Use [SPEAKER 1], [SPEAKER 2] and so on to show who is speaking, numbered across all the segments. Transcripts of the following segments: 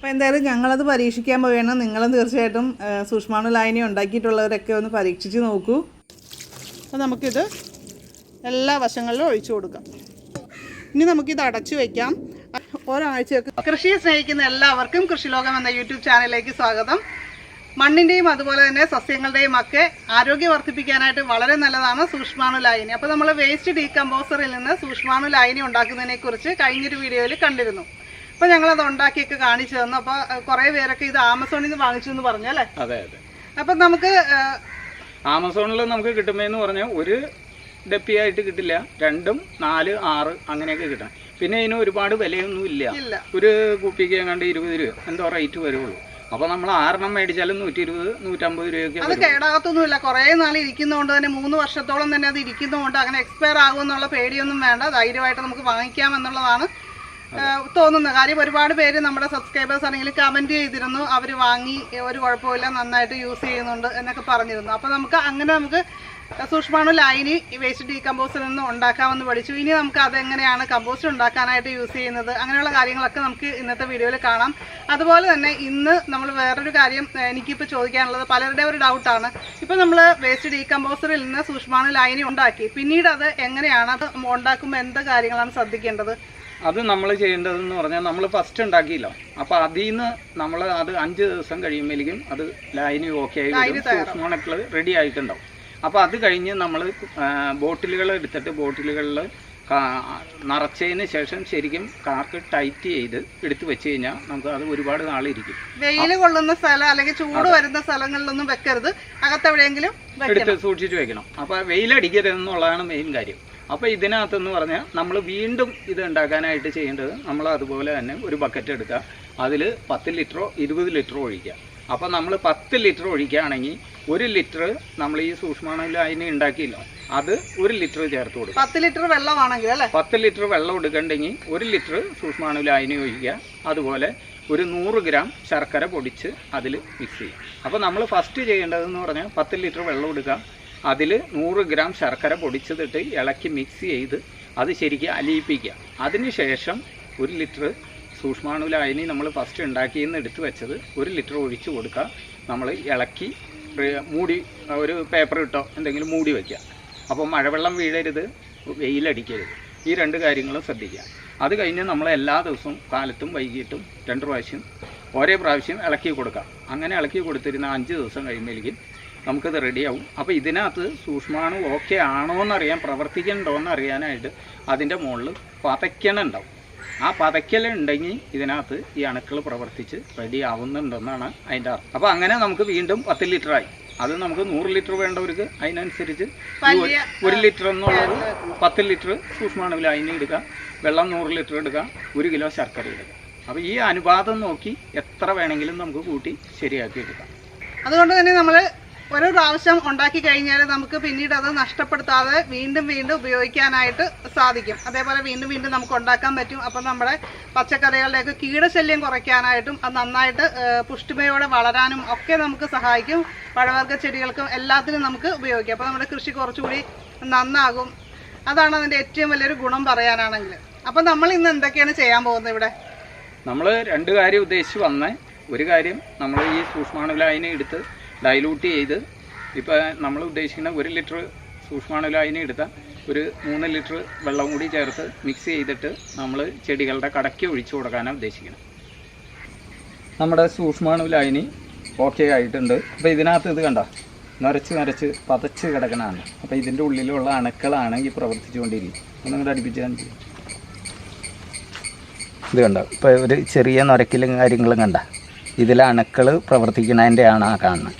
[SPEAKER 1] അപ്പോൾ എന്തായാലും ഞങ്ങളത് പരീക്ഷിക്കാൻ പോവുകയാണ്. നിങ്ങളും തീർച്ചയായിട്ടും സൂക്ഷ്മാണു ലായനി ഉണ്ടാക്കിയിട്ടുള്ളവരൊക്കെ ഒന്ന് പരീക്ഷിച്ച് നോക്കൂ. അപ്പോൾ നമുക്കിത് എല്ലാ വശങ്ങളിലും ഒഴിച്ചു കൊടുക്കാം. ഇനി നമുക്കിത് അടച്ചു വയ്ക്കാം ഒരാഴ്ചയൊക്കെ. കൃഷിയെ സ്നേഹിക്കുന്ന എല്ലാവർക്കും കൃഷിലോകം എന്ന യൂട്യൂബ് ചാനലിലേക്ക് സ്വാഗതം. മണ്ണിൻ്റെയും അതുപോലെ തന്നെ സസ്യങ്ങളുടെയും ഒക്കെ ആരോഗ്യം വർദ്ധിപ്പിക്കാനായിട്ട് വളരെ നല്ലതാണ് സൂക്ഷ്മാണു ലായനി. അപ്പോൾ നമ്മൾ വേസ്റ്റ് ഡീകമ്പോസറിൽ നിന്ന് സൂക്ഷ്മാണു ലായനി ഉണ്ടാക്കുന്നതിനെക്കുറിച്ച് കഴിഞ്ഞൊരു വീഡിയോയിൽ കണ്ടിരുന്നു. അപ്പോൾ ഞങ്ങളത് ഉണ്ടാക്കിയൊക്കെ കാണിച്ചു തന്നു. അപ്പോൾ കുറേ പേരൊക്കെ ഇത് ആമസോണിൽ നിന്ന് വാങ്ങിച്ചു എന്ന് പറഞ്ഞു അല്ലേ?
[SPEAKER 2] അതെ അതെ.
[SPEAKER 1] അപ്പം നമുക്ക്
[SPEAKER 2] ആമസോണിൽ നമുക്ക് കിട്ടുമെന്ന് പറഞ്ഞാൽ ഒരു ഡപ്പിയായിട്ട് കിട്ടില്ല, 2, 4, 6 അങ്ങനെയൊക്കെ കിട്ടണം. പിന്നെ ഇതിന് ഒരുപാട് വിലയൊന്നും ഇല്ല. ഒരു കുപ്പിക്ക് എങ്ങാണ്ട് 20 രൂപ എന്തോ റേറ്റ് വരുള്ളൂ. അപ്പോൾ നമ്മൾ 6 മേടിച്ചാലും 120, 150 രൂപയൊക്കെ.
[SPEAKER 1] അത് കേടാകത്തൊന്നുമില്ല. കുറേ നാൾ ഇരിക്കുന്നതുകൊണ്ട് തന്നെ 3 വർഷത്തോളം തന്നെ അത് ഇരിക്കുന്നതുകൊണ്ട് അങ്ങനെ എക്സ്പയർ ആകുമെന്നുള്ള പേടിയൊന്നും വേണ്ട. ധൈര്യമായിട്ട് നമുക്ക് വാങ്ങിക്കാം എന്നുള്ളതാണ് തോന്നുന്നത്. കാര്യം ഒരുപാട് പേര് നമ്മുടെ സബ്സ്ക്രൈബേഴ്സ് ആണെങ്കിൽ കമൻറ്റ് ചെയ്തിരുന്നു, അവർ വാങ്ങി ഒരു കുഴപ്പമില്ല, നന്നായിട്ട് യൂസ് ചെയ്യുന്നുണ്ട് എന്നൊക്കെ പറഞ്ഞിരുന്നു. അപ്പോൾ നമുക്ക് സൂക്ഷ്മാണു ലായനി വേസ്റ്റ് ഡീകമ്പോസറിൽ നിന്ന് ഉണ്ടാക്കാമെന്ന് പഠിച്ചു. ഇനി നമുക്ക് അതെങ്ങനെയാണ് കമ്പോസ്റ്റ് ഉണ്ടാക്കാനായിട്ട് യൂസ് ചെയ്യുന്നത്, അങ്ങനെയുള്ള കാര്യങ്ങളൊക്കെ നമുക്ക് ഇന്നത്തെ വീഡിയോയിൽ കാണാം. അതുപോലെ തന്നെ ഇന്ന് നമ്മൾ വേറൊരു കാര്യം എനിക്കിപ്പോൾ ചോദിക്കാനുള്ളത്, പലരുടെ ഒരു ഡൗട്ടാണ്. ഇപ്പോൾ നമ്മൾ വേസ്റ്റ് ഡീകമ്പോസറിൽ നിന്ന് സൂക്ഷ്മാണു ലായനി ഉണ്ടാക്കി, പിന്നീട് അത് എങ്ങനെയാണ്, അത് ഉണ്ടാക്കുമ്പോൾ എന്ത് കാര്യങ്ങളാണ് ശ്രദ്ധിക്കേണ്ടത്?
[SPEAKER 2] അത് നമ്മൾ ചെയ്യേണ്ടതെന്ന് പറഞ്ഞാൽ, നമ്മൾ ഫസ്റ്റ് ഉണ്ടാക്കിയില്ല, അപ്പോൾ അതിൽ നിന്ന് നമ്മൾ അത് 5 ദിവസം കഴിയുമ്പോഴേക്കും അത് ലായനി ഓക്കെ ആയി സൂക്ഷ്മാണുക്കൾ റെഡി ആയിട്ടുണ്ടാവും. അപ്പോൾ അത് കഴിഞ്ഞ് നമ്മൾ ബോട്ടിലുകൾ എടുത്തിട്ട് ബോട്ടിലുകളിൽ നിറച്ചതിന് ശേഷം ശരിക്കും കാർക്ക് ടൈറ്റ് ചെയ്ത് എടുത്ത് വെച്ച് കഴിഞ്ഞാൽ നമുക്ക് അത് ഒരുപാട് നാളിരിക്കും.
[SPEAKER 1] വെയിൽ കൊള്ളുന്ന സ്ഥലം അല്ലെങ്കിൽ ചൂട് വരുന്ന സ്ഥലങ്ങളിലൊന്നും വെക്കരുത്, അകത്തെവിടെയെങ്കിലും
[SPEAKER 2] എടുത്ത് സൂക്ഷിച്ച് വെക്കണം. അപ്പോൾ വെയിലടിക്കരുതെന്നുള്ളതാണ് മെയിൻ കാര്യം. അപ്പോൾ ഇതിനകത്തെന്ന് പറഞ്ഞാൽ നമ്മൾ വീണ്ടും ഇത് ഉണ്ടാക്കാനായിട്ട് ചെയ്യേണ്ടത്, നമ്മൾ അതുപോലെ തന്നെ ഒരു ബക്കറ്റ് എടുക്കുക, അതിൽ 10 ലിറ്ററോ 20 ലിറ്ററോ ഒഴിക്കുക. അപ്പോൾ നമ്മൾ 10 ലിറ്റർ ഒഴിക്കുകയാണെങ്കിൽ 1 ലിറ്റർ നമ്മൾ ഈ സൂക്ഷ്മാണു ലായനി ഉണ്ടാക്കിയില്ല, അത് 1 ലിറ്റർ ചേർത്ത് കൊടുക്കും.
[SPEAKER 1] 10 ലിറ്റർ വെള്ളമാണെങ്കിൽ അല്ലേ?
[SPEAKER 2] 10 ലിറ്റർ വെള്ളം എടുക്കണ്ടെങ്കിൽ 1 ലിറ്റർ സൂക്ഷ്മാണു ലായനി ഒഴിക്കുക. അതുപോലെ ഒരു 100 ഗ്രാം ശർക്കര പൊടിച്ച് അതിൽ മിക്സ് ചെയ്യും. അപ്പോൾ നമ്മൾ ഫസ്റ്റ് ചെയ്യേണ്ടതെന്ന് പറഞ്ഞാൽ 10 ലിറ്റർ വെള്ളം എടുക്കുക, അതിൽ 100 ഗ്രാം ശർക്കര പൊടിച്ചതിട്ട് ഇളക്കി മിക്സ് ചെയ്ത് അത് ശരിക്കും അലിയിപ്പിക്കുക. അതിനുശേഷം 1 ലിറ്റർ സൂക്ഷ്മാണു ലായനി നമ്മൾ ഫസ്റ്റ് ഉണ്ടാക്കിയെന്ന് എടുത്ത് വെച്ചത് 1 ലിറ്റർ ഒഴിച്ച് കൊടുക്കുക. നമ്മൾ ഇളക്കി മൂടി, ഒരു പേപ്പർ ഇട്ടോ എന്തെങ്കിലും മൂടി വയ്ക്കുക. അപ്പോൾ മഴവെള്ളം വീഴരുത്, വെയിലടിക്കരുത്. ഈ 2 കാര്യങ്ങളും ശ്രദ്ധിക്കുക. അത് കഴിഞ്ഞ് നമ്മൾ എല്ലാ ദിവസവും കാലത്തും വൈകിട്ടും 2 പ്രാവശ്യം ഓരോ പ്രാവശ്യം ഇളക്കി കൊടുക്കാം. അങ്ങനെ ഇളക്കി കൊടുത്തിരുന്ന 5 ദിവസം കഴിയുമ്പോഴേക്കും നമുക്കത് റെഡിയാവും. അപ്പോൾ ഇതിനകത്ത് സൂക്ഷ്മാണു ഓക്കെ ആണോ എന്നറിയാൻ, പ്രവർത്തിക്കണ്ടോ എന്നറിയാനായിട്ട് അതിൻ്റെ മുകളിൽ പതയ്ക്കണുണ്ടാവും. ആ പതയ്ക്കലുണ്ടെങ്കിൽ ഇതിനകത്ത് ഈ അണുക്കൾ പ്രവർത്തിച്ച് റെഡി ആവുന്നുണ്ടെന്നാണ് അതിൻ്റെ അർത്ഥം. അപ്പോൾ അങ്ങനെ നമുക്ക് വീണ്ടും 10 ലിറ്ററായി. അത് നമുക്ക് 100 ലിറ്റർ വേണ്ടവർക്ക് അതിനനുസരിച്ച് 1 ലിറ്റർ എന്നുള്ളത് 10 ലിറ്റർ സൂക്ഷ്മാണു ലായനി എടുക്കുക, വെള്ളം 100 ലിറ്റർ എടുക്കുക, 1 കിലോ ശർക്കര എടുക്കുക. അപ്പോൾ ഈ അനുപാതം നോക്കി എത്ര വേണമെങ്കിലും നമുക്ക് കൂട്ടി ശരിയാക്കി എടുക്കാം.
[SPEAKER 1] അതുകൊണ്ട് തന്നെ നമ്മൾ ഒരു പ്രാവശ്യം ഉണ്ടാക്കി കഴിഞ്ഞാൽ നമുക്ക് പിന്നീട് അത് നഷ്ടപ്പെടുത്താതെ വീണ്ടും ഉപയോഗിക്കാനായിട്ട് സാധിക്കും. അതേപോലെ വീണ്ടും നമുക്ക് ഉണ്ടാക്കാൻ പറ്റും. അപ്പം നമ്മുടെ പച്ചക്കറികളുടെയൊക്കെ കീടശല്യം കുറയ്ക്കാനായിട്ടും അത് നന്നായിട്ട് പുഷ്ടിമയോടെ വളരാനും ഒക്കെ നമുക്ക് സഹായിക്കും. പഴവർഗ്ഗ ചെടികൾക്കും എല്ലാത്തിനും നമുക്ക് ഉപയോഗിക്കാം. അപ്പോൾ നമ്മുടെ കൃഷി കുറച്ചുകൂടി നന്നാകും. അതാണ് അതിൻ്റെ ഏറ്റവും വലിയൊരു ഗുണം പറയാനാണെങ്കിൽ. അപ്പം നമ്മൾ ഇന്ന് എന്തൊക്കെയാണ് ചെയ്യാൻ പോകുന്നത്? ഇവിടെ
[SPEAKER 2] നമ്മൾ 2 കാര്യം ഉദ്ദേശിച്ച് വന്നേ. ഒരു കാര്യം, നമ്മൾ ഈ സൂക്ഷ്മാണു ലായനി എടുത്ത് ഡൈലൂട്ട് ചെയ്ത്, ഇപ്പോൾ നമ്മൾ ഉദ്ദേശിക്കുന്ന 1 ലിറ്റർ സൂക്ഷ്മാണു ലായനി എടുത്താൽ ഒരു 3 ലിറ്റർ വെള്ളം കൂടി ചേർത്ത് മിക്സ് ചെയ്തിട്ട് നമ്മൾ ചെടികളുടെ കടയ്ക്ക് ഒഴിച്ചു കൊടുക്കാനാണ് ഉദ്ദേശിക്കുന്നത്. നമ്മുടെ സൂക്ഷ്മാണു ലായനി ഓക്കെ ആയിട്ടുണ്ട്. അപ്പോൾ ഇതിനകത്ത് ഇത് കണ്ട നിറച്ച് പതച്ച് കിടക്കണതാണ്. അപ്പോൾ ഇതിൻ്റെ ഉള്ളിലുള്ള അണുക്കളാണ് ഈ പ്രവർത്തിച്ചുകൊണ്ടിരിക്കും. നിങ്ങളുടെ അടുപ്പിച്ച് കാണിച്ചു ഇത് കണ്ട. ഇപ്പോൾ ഒരു ചെറിയ നൊരക്കിലും കാര്യങ്ങളും കണ്ട, ഇതിൽ അണുക്കൾ പ്രവർത്തിക്കുന്നതിൻ്റെയാണ് ആ കാണുന്നത്.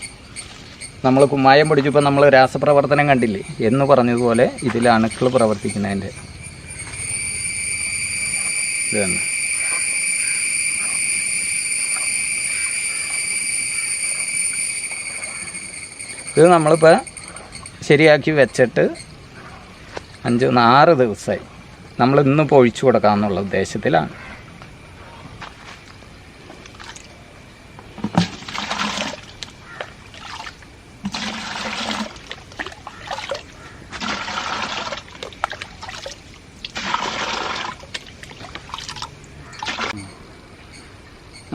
[SPEAKER 2] നമ്മൾ കുമ്മായം പൊടിച്ചപ്പോൾ നമ്മൾ രാസപ്രവർത്തനം കണ്ടില്ലേ എന്ന് പറഞ്ഞതുപോലെ ഇതിൽ അണുക്കൾ പ്രവർത്തിക്കുന്നതിൻ്റെ ഇത് തന്നെ. ഇത് നമ്മളിപ്പോൾ ശരിയാക്കി വെച്ചിട്ട് 5-6 ദിവസമായി. നമ്മൾ ഇന്നിപ്പോൾ ഒഴിച്ചു കൊടുക്കാമെന്നുള്ള ഉദ്ദേശത്തിലാണ്.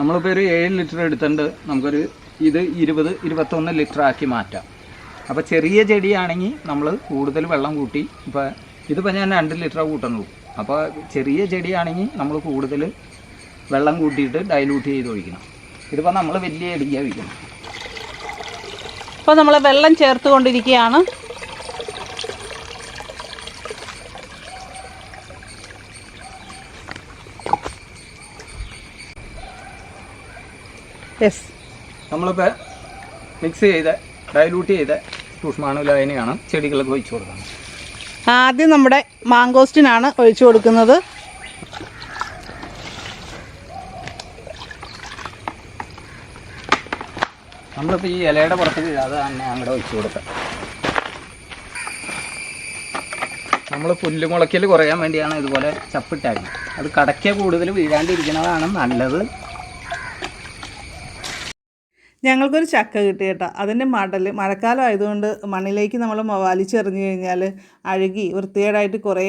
[SPEAKER 2] നമ്മളിപ്പോൾ ഒരു 7 ലിറ്റർ എടുത്തിട്ടുണ്ട്, നമുക്കൊരു ഇത് 20-21 ലിറ്റർ ആക്കി മാറ്റാം. അപ്പോൾ ചെറിയ ചെടിയാണെങ്കിൽ നമ്മൾ കൂടുതൽ വെള്ളം കൂട്ടി, ഇപ്പോൾ ഇതിപ്പോൾ ഞാൻ 2 ലിറ്റർ കൂട്ടുന്നുള്ളൂ. അപ്പോൾ ചെറിയ ചെടിയാണെങ്കിൽ നമ്മൾ കൂടുതൽ വെള്ളം കൂട്ടിയിട്ട് ഡൈലൂട്ട് ചെയ്ത് ഒഴിക്കണം. ഇതിപ്പോൾ നമ്മൾ വലിയ ചെടിയാണ് ഒഴിക്കണം.
[SPEAKER 1] അപ്പോൾ നമ്മൾ വെള്ളം ചേർത്ത് കൊണ്ടിരിക്കുകയാണ്. യെസ്,
[SPEAKER 2] നമ്മളിപ്പോൾ മിക്സ് ചെയ്ത് ഡൈലൂട്ട് ചെയ്ത് സൂക്ഷ്മാണുലായനിയാണ് ചെടികൾക്ക് ഒഴിച്ചു കൊടുക്കുന്നത്.
[SPEAKER 1] ആദ്യം നമ്മുടെ മാങ്കോസ്റ്റിനാണ് ഒഴിച്ചു കൊടുക്കുന്നത്.
[SPEAKER 2] നമ്മളിപ്പോൾ ഈ ഇലയുടെ പുറത്ത് വീഴാതെ തന്നെ അങ്ങോട്ട് ഒഴിച്ചു കൊടുക്കാം. നമ്മൾ പുല്ലുമുളയ്ക്കൽ കുറയാൻ വേണ്ടിയാണ് ഇതുപോലെ ചപ്പിട്ടാക്കുന്നത്. അത് കടയ്ക്ക കൂടുതൽ വീഴാണ്ടിരിക്കുന്നതാണ് നല്ലത്.
[SPEAKER 1] ഞങ്ങൾക്കൊരു ചക്ക കിട്ടി കേട്ടോ. അതിൻ്റെ മഴക്കാലം ആയതുകൊണ്ട് മണ്ണിലേക്ക് നമ്മൾ വലിച്ചെറിഞ്ഞു കഴിഞ്ഞാൽ അഴുകി വൃത്തികേടായിട്ട് കുറേ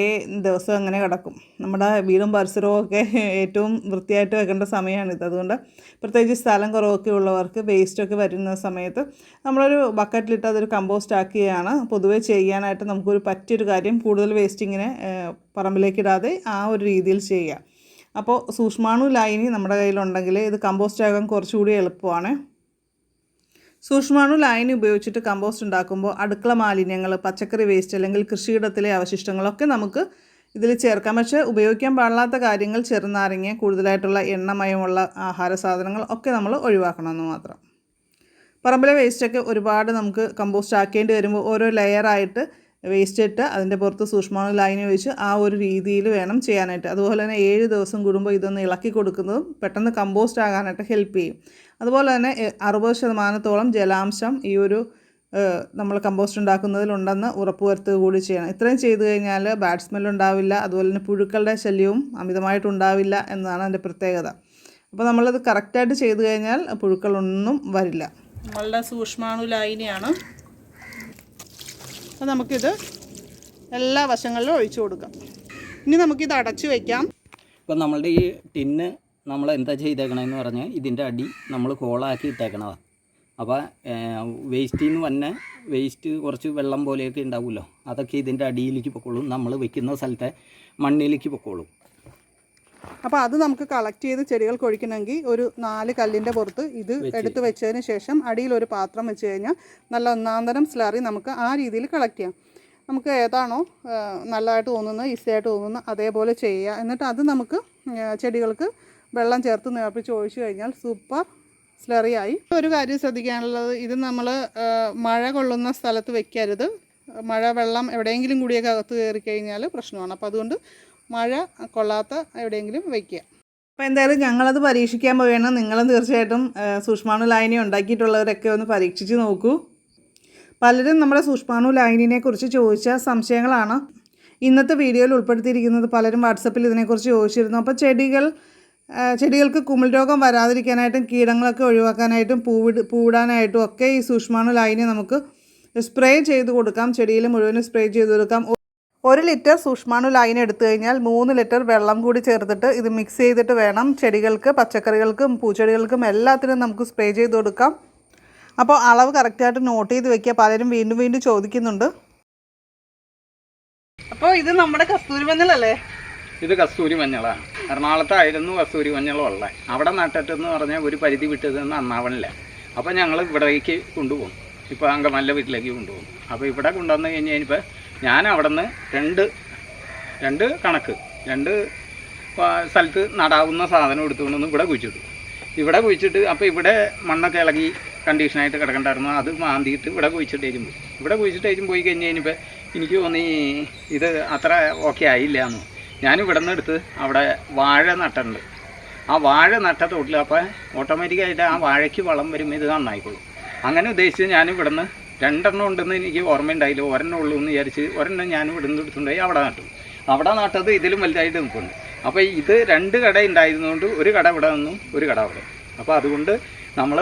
[SPEAKER 1] ദിവസം അങ്ങനെ കിടക്കും. നമ്മുടെ വീടും പരിസരവും ഒക്കെ ഏറ്റവും വൃത്തിയായിട്ട് വെക്കേണ്ട സമയമാണിത്. അതുകൊണ്ട് പ്രത്യേകിച്ച് സ്ഥലം കുറവൊക്കെ ഉള്ളവർക്ക് വേസ്റ്റൊക്കെ വരുന്ന സമയത്ത് നമ്മളൊരു ബക്കറ്റിലിട്ട് അതൊരു കമ്പോസ്റ്റ് ആക്കുകയാണ് പൊതുവെ ചെയ്യാനായിട്ട് നമുക്കൊരു പറ്റിയൊരു കാര്യം. കൂടുതൽ വേസ്റ്റ് ഇങ്ങനെ പറമ്പിലേക്ക് ഇടാതെ ആ ഒരു രീതിയിൽ ചെയ്യുക. അപ്പോൾ സൂക്ഷ്മാണു ലായനി നമ്മുടെ കയ്യിലുണ്ടെങ്കിൽ ഇത് കമ്പോസ്റ്റ് ആകാൻ കുറച്ചുകൂടി എളുപ്പമാണ്. സൂക്ഷ്മാണു ലായനി ഉപയോഗിച്ചിട്ട് കമ്പോസ്റ്റ് ഉണ്ടാക്കുമ്പോൾ അടുക്കള മാലിന്യങ്ങൾ, പച്ചക്കറി വേസ്റ്റ് അല്ലെങ്കിൽ കൃഷിയിടത്തിലെ അവശിഷ്ടങ്ങളൊക്കെ നമുക്ക് ഇതിൽ ചേർക്കാം. പക്ഷേ ഉപയോഗിക്കാൻ പാടില്ലാത്ത കാര്യങ്ങൾ, ചെറുനാരങ്ങ, കൂടുതലായിട്ടുള്ള എണ്ണമയമുള്ള ആഹാര സാധനങ്ങൾ ഒക്കെ നമ്മൾ ഒഴിവാക്കണമെന്ന് മാത്രം. പറമ്പിലെ വേസ്റ്റൊക്കെ ഒരുപാട് നമുക്ക് കമ്പോസ്റ്റ് ആക്കേണ്ടി വരുമ്പോൾ ഓരോ ലെയറായിട്ട് വേസ്റ്റ് ഇട്ട് അതിൻ്റെ പുറത്ത് സൂക്ഷ്മാണു ലായനി ഒഴിച്ച് ആ ഒരു രീതിയിൽ വേണം ചെയ്യാനായിട്ട്. അതുപോലെ തന്നെ 7 ദിവസം കൂടുമ്പോൾ ഇതൊന്ന് ഇളക്കി കൊടുക്കുന്നതും പെട്ടെന്ന് കമ്പോസ്റ്റ് ആകാനായിട്ട് ഹെൽപ്പ് ചെയ്യും. അതുപോലെ തന്നെ 60% ജലാംശം ഈ ഒരു നമ്മൾ കമ്പോസ്റ്റ് ഉണ്ടാക്കുന്നതിലുണ്ടെന്ന് ഉറപ്പുവരുത്തുക കൂടി ചെയ്യണം. ഇത്രയും ചെയ്തു കഴിഞ്ഞാൽ ബാഡ് സ്മെല്ലുണ്ടാവില്ല, അതുപോലെ തന്നെ പുഴുക്കളുടെ ശല്യവും അമിതമായിട്ടുണ്ടാവില്ല എന്നതാണ് അതിൻ്റെ പ്രത്യേകത. അപ്പോൾ നമ്മളത് കറക്റ്റായിട്ട് ചെയ്തു കഴിഞ്ഞാൽ പുഴുക്കളൊന്നും വരില്ല. നമ്മളുടെ സൂക്ഷ്മാണു ലായനിയാണ്. അപ്പോൾ നമുക്കിത് എല്ലാ വശങ്ങളിലും ഒഴിച്ചു കൊടുക്കാം. ഇനി നമുക്കിത് അടച്ചു വയ്ക്കാം.
[SPEAKER 2] ഇപ്പം നമ്മളുടെ ഈ ടിന്ന് നമ്മൾ എന്താ ചെയ്തേക്കണമെന്ന് പറഞ്ഞാൽ ഇതിൻ്റെ അടി നമ്മൾ ഹോളാക്കി ഇട്ടേക്കണതാണ്. അപ്പോൾ വേസ്റ്റിൽ നിന്ന് വന്ന വേസ്റ്റ് കുറച്ച് വെള്ളം പോലെയൊക്കെ ഉണ്ടാവുമല്ലോ, അതൊക്കെ ഇതിൻ്റെ അടിയിലേക്ക് പൊക്കോളും, നമ്മൾ വെക്കുന്ന സ്ഥലത്തെ മണ്ണിലേക്ക് പൊക്കോളും.
[SPEAKER 1] അപ്പോൾ അത് നമുക്ക് കളക്ട് ചെയ്ത് ചെടികൾക്ക് ഒഴിക്കണമെങ്കിൽ ഒരു 4 കല്ലിൻ്റെ പുറത്ത് ഇത് എടുത്ത് വെച്ചതിന് ശേഷം അടിയിൽ ഒരു പാത്രം വെച്ച് കഴിഞ്ഞാൽ നല്ല ഒന്നാന്തരം സ്ലറി നമുക്ക് ആ രീതിയിൽ കളക്ട് ചെയ്യാം. നമുക്ക് ഏതാണോ നല്ലതായിട്ട് തോന്നുന്നത്, ഈസിയായിട്ട് തോന്നുന്നത് അതേപോലെ ചെയ്യുക. എന്നിട്ട് അത് നമുക്ക് ചെടികൾക്ക് വെള്ളം ചേർത്ത് നേർപ്പിച്ച് ഒഴിച്ചു കഴിഞ്ഞാൽ സൂപ്പർ സ്ലറിയായി. ഒരു കാര്യം ശ്രദ്ധിക്കാനുള്ളത്, ഇത് നമ്മൾ മഴ കൊള്ളുന്ന സ്ഥലത്ത് വെക്കരുത്. മഴ വെള്ളം എവിടെയെങ്കിലും കൂടിയൊക്കെ അകത്ത് കയറി കഴിഞ്ഞാൽ പ്രശ്നമാണ്. അപ്പോൾ അതുകൊണ്ട് മഴ കൊള്ളാത്ത എവിടെയെങ്കിലും വയ്ക്കുക. അപ്പോൾ എന്തായാലും ഞങ്ങളത് പരീക്ഷിക്കാൻ പോവുകയാണ്. നിങ്ങളും തീർച്ചയായിട്ടും സൂക്ഷ്മാണു ലായനി ഉണ്ടാക്കിയിട്ടുള്ളവരൊക്കെ ഒന്ന് പരീക്ഷിച്ച് നോക്കൂ. പലരും നമ്മുടെ സൂക്ഷ്മാണു ലായനിനെ കുറിച്ച് ചോദിച്ച സംശയങ്ങളാണ് ഇന്നത്തെ വീഡിയോയിൽ ഉൾപ്പെടുത്തിയിരിക്കുന്നത്. പലരും വാട്സപ്പിൽ ഇതിനെക്കുറിച്ച് ചോദിച്ചിരുന്നു. അപ്പോൾ ചെടികൾക്ക് കുമിൾ രോഗം വരാതിരിക്കാനായിട്ടും കീടങ്ങളൊക്കെ ഒഴിവാക്കാനായിട്ടും പൂവിടാനായിട്ടും ഒക്കെ ഈ സൂക്ഷ്മാണു ലായനി നമുക്ക് സ്പ്രേ ചെയ്ത് കൊടുക്കാം. ചെടിയിൽ മുഴുവനും സ്പ്രേ ചെയ്ത് കൊടുക്കാം. 1 ലിറ്റർ സൂക്ഷ്മാണു ലായനി എടുത്തു കഴിഞ്ഞാൽ 3 ലിറ്റർ വെള്ളം കൂടി ചേർത്തിട്ട് ഇത് മിക്സ് ചെയ്തിട്ട് വേണം ചെടികൾക്ക്, പച്ചക്കറികൾക്കും പൂച്ചെടികൾക്കും എല്ലാത്തിനും നമുക്ക് സ്പ്രേ ചെയ്ത് കൊടുക്കാം. അപ്പോൾ അളവ് കറക്റ്റായിട്ട് നോട്ട് ചെയ്ത് വെക്കുക. പലരും വീണ്ടും വീണ്ടും ചോദിക്കുന്നുണ്ട്. അപ്പോൾ ഇത് നമ്മുടെ കസ്തൂരി മഞ്ഞളല്ലേ?
[SPEAKER 2] ഇത് കസ്തൂരി മഞ്ഞളാണ്. എറണാകുളത്തായിരുന്നു കസ്തൂരി മഞ്ഞളുള്ളത്. അവിടെ നട്ടിട്ടെന്ന് പറഞ്ഞാൽ ഒരു പരിധി വിട്ടത് നന്നാവണില്ല. അപ്പോൾ ഞങ്ങൾ ഇവിടേക്ക് കൊണ്ടുപോകും. ഇപ്പോൾ അങ്കമാലിൻ്റെ വീട്ടിലേക്ക് കൊണ്ടുപോകും. അപ്പോൾ ഇവിടെ കൊണ്ടുവന്ന് കഴിഞ്ഞപ്പോൾ ഞാൻ അവിടെ നിന്ന് രണ്ട് സ്ഥലത്ത് നടാവുന്ന സാധനം എടുത്തുകൊണ്ടൊന്ന് ഇവിടെ കുഴിച്ചിട്ട് അപ്പോൾ ഇവിടെ മണ്ണൊക്കെ ഇളകി കണ്ടീഷനായിട്ട് കിടക്കണ്ടായിരുന്നു. അത് മാന്തിയിട്ട് ഇവിടെ കുഴിച്ചിട്ടേക്കും പോയി കഴിഞ്ഞ് കഴിഞ്ഞപ്പോൾ എനിക്ക് തോന്നി ഇത് അത്ര ഓക്കെ ആയില്ല എന്ന്. ഞാൻ ഇവിടെ നിന്ന് എടുത്ത് അവിടെ വാഴ നട്ടിട്ടുണ്ട്. ആ വാഴ നട്ട തൊട്ടിൽ അപ്പോൾ ഓട്ടോമാറ്റിക്കായിട്ട് ആ വാഴയ്ക്ക് വളം വരുമ്പോൾ ഇത് നന്നായിക്കോളും. അങ്ങനെ ഉദ്ദേശിച്ച് ഞാൻ ഇവിടെ നിന്ന് 2 ഉണ്ടെന്ന് എനിക്ക് ഓർമ്മയുണ്ടായില്ല. 1 ഉള്ളൂ എന്ന് വിചാരിച്ച് 1 ഞാൻ ഇവിടെ നിന്ന് എടുത്തുകൊണ്ടായി അവിടെ നട്ടത് ഇതിലും വലുതായിട്ട് നിൽക്കുന്നുണ്ട്. അപ്പോൾ ഇത് 2 കട ഉണ്ടായിരുന്നുകൊണ്ട് ഒരു കട ഇവിടെ നിന്നും ഒരു കട അവിടെ. അപ്പോൾ അതുകൊണ്ട് നമ്മൾ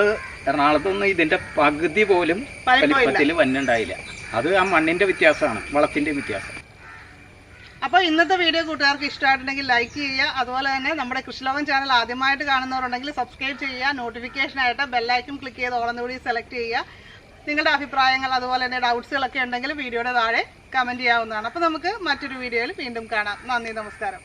[SPEAKER 2] എറണാകുളത്തൊന്നും ഇതിൻ്റെ പകുതി പോലും വലിപ്പത്തിൽ വന്നുണ്ടായില്ല. അത് ആ മണ്ണിൻ്റെ വ്യത്യാസമാണ്, വളത്തിൻ്റെ വ്യത്യാസം.
[SPEAKER 1] അപ്പോൾ ഇന്നത്തെ വീഡിയോ കൂട്ടുകാർക്ക് ഇഷ്ടമായിട്ടുണ്ടെങ്കിൽ ലൈക്ക് ചെയ്യുക. അതുപോലെ തന്നെ നമ്മുടെ കൃഷിലോകം ചാനൽ ആദ്യമായിട്ട് കാണുന്നവരുണ്ടെങ്കിൽ സബ്സ്ക്രൈബ് ചെയ്യുക. നോട്ടിഫിക്കേഷനായിട്ട് ബെല്ലൈക്കൺ ക്ലിക്ക് ചെയ്ത് ഓളം കൂടി സെലക്ട് ചെയ്യുക. നിങ്ങളുടെ അഭിപ്രായങ്ങൾ അതുപോലെ തന്നെ ഡൗട്ട്സുകളൊക്കെ ഉണ്ടെങ്കിൽ വീഡിയോയുടെ താഴെ കമൻറ്റ് ചെയ്യാവുന്നതാണ്. അപ്പോൾ നമുക്ക് മറ്റൊരു വീഡിയോയിൽ വീണ്ടും കാണാം. നന്ദി, നമസ്കാരം.